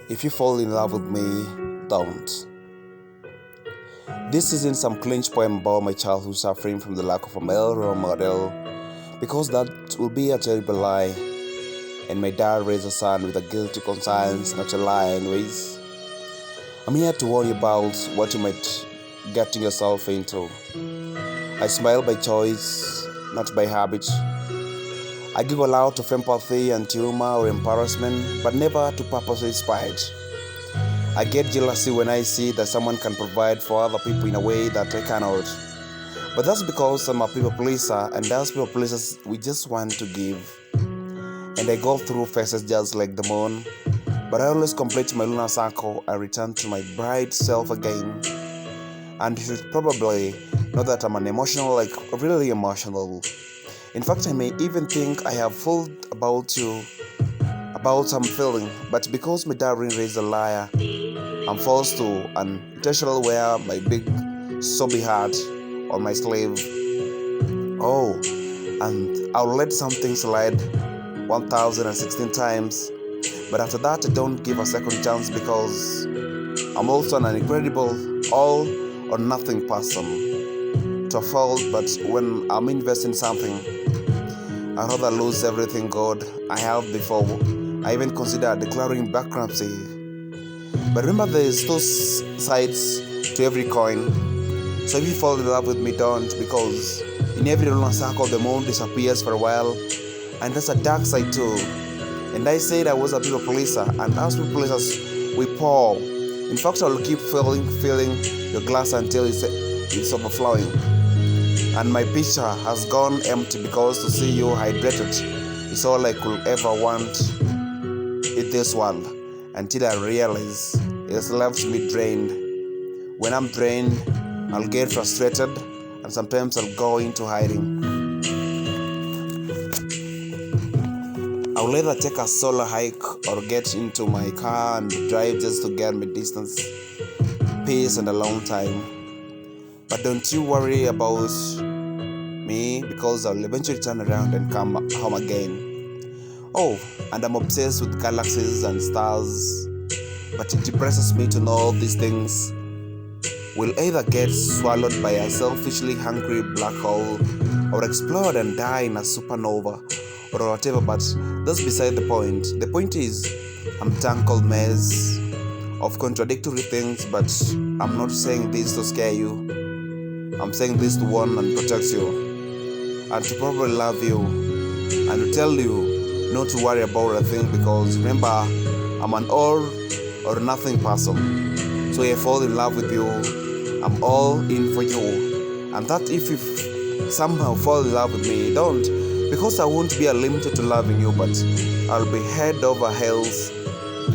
If you fall in love with me, don't. This isn't some clinch poem about my childhood suffering from the lack of a male role model, because that will be a terrible lie. And my dad raised a son with a guilty conscience, not a lie, anyways. I'm here to warn you about what you might get yourself into. I smile by choice, not by habit. I giggle out of empathy and humor or embarrassment, but never to purposely spite. I get jealousy when I see that someone can provide for other people in a way that I cannot. But that's because I'm a people pleaser, and as people pleasers, we just want to give. And I go through phases just like the moon, but I always complete my lunar cycle and return to my bright self again. And you should probably know that I'm an emotional, like really emotional. In fact, I may even think I have fooled about you, about some feeling, but because my dad raised a liar, I'm forced to unintentionally wear my big sobby hat on my sleeve. Oh, and I'll let something slide 1016 times, but after that, I don't give a second chance because I'm also an incredible all or nothing person to fall. But when I'm investing in something, I'd rather lose everything good I have before I even consider declaring bankruptcy. But remember, there's two sides to every coin. So if you fall in love with me, don't, because in every lunar cycle, the moon disappears for a while, and there's a dark side too. And I said I was a people pleaser, and as people pleasers, we pour. In fact, I'll keep filling your glass until it's overflowing. And my pitcher has gone empty because to see you hydrated is all I could ever want in this world, until I realize it's left me drained. When I'm drained, I'll get frustrated, and sometimes I'll go into hiding. I'll either take a solo hike or get into my car and drive just to get my distance, peace, and a long time. But don't you worry about me, because I'll eventually turn around and come home again. Oh, and I'm obsessed with galaxies and stars, but it depresses me to know these things will either get swallowed by a selfishly hungry black hole or explode and die in a supernova or whatever, but that's beside the point. The point is, I'm a tangled mess of contradictory things, but I'm not saying this to scare you. I'm saying this to warn and protect you, and to probably love you, and to tell you not to worry about a thing, because remember, I'm an all or nothing person. So if I fall in love with you, I'm all in for you. And that if you somehow fall in love with me, don't, because I won't be limited to loving you, but I'll be head over heels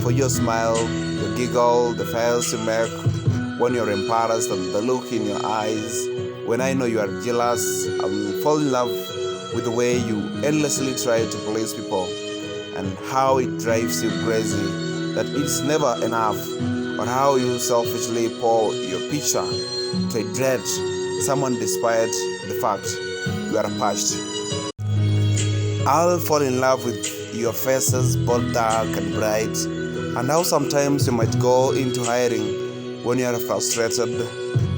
for your smile, your giggle, the face you make when you're embarrassed, and the look in your eyes when I know you are jealous. I will fall in love with the way you endlessly try to please people, and how it drives you crazy that it's never enough, or how you selfishly pour your pitcher to dread someone despite the fact you are parched. I'll fall in love with your faces, both dark and bright, and how sometimes you might go into hiding when you are frustrated.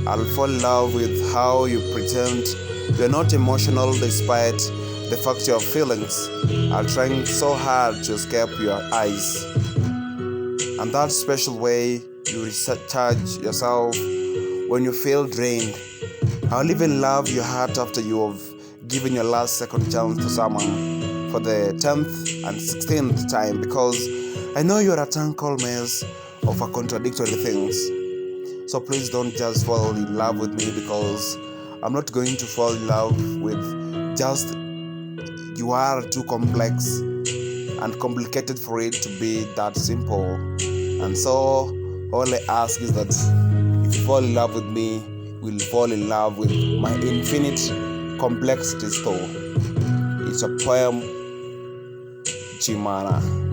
I'll fall in love with how you pretend you're not emotional despite the fact your feelings are trying so hard to escape your eyes. And that special way you recharge yourself when you feel drained. I'll even love your heart after you have given your last second chance to someone for the 10th and 16th time, because I know you're a tangled mess of contradictory things. So please don't just fall in love with me, because I'm not going to fall in love with just you are too complex and complicated for it to be that simple. And so all I ask is that if you fall in love with me, we'll fall in love with my infinite complexity too. It's a poem, Chimana.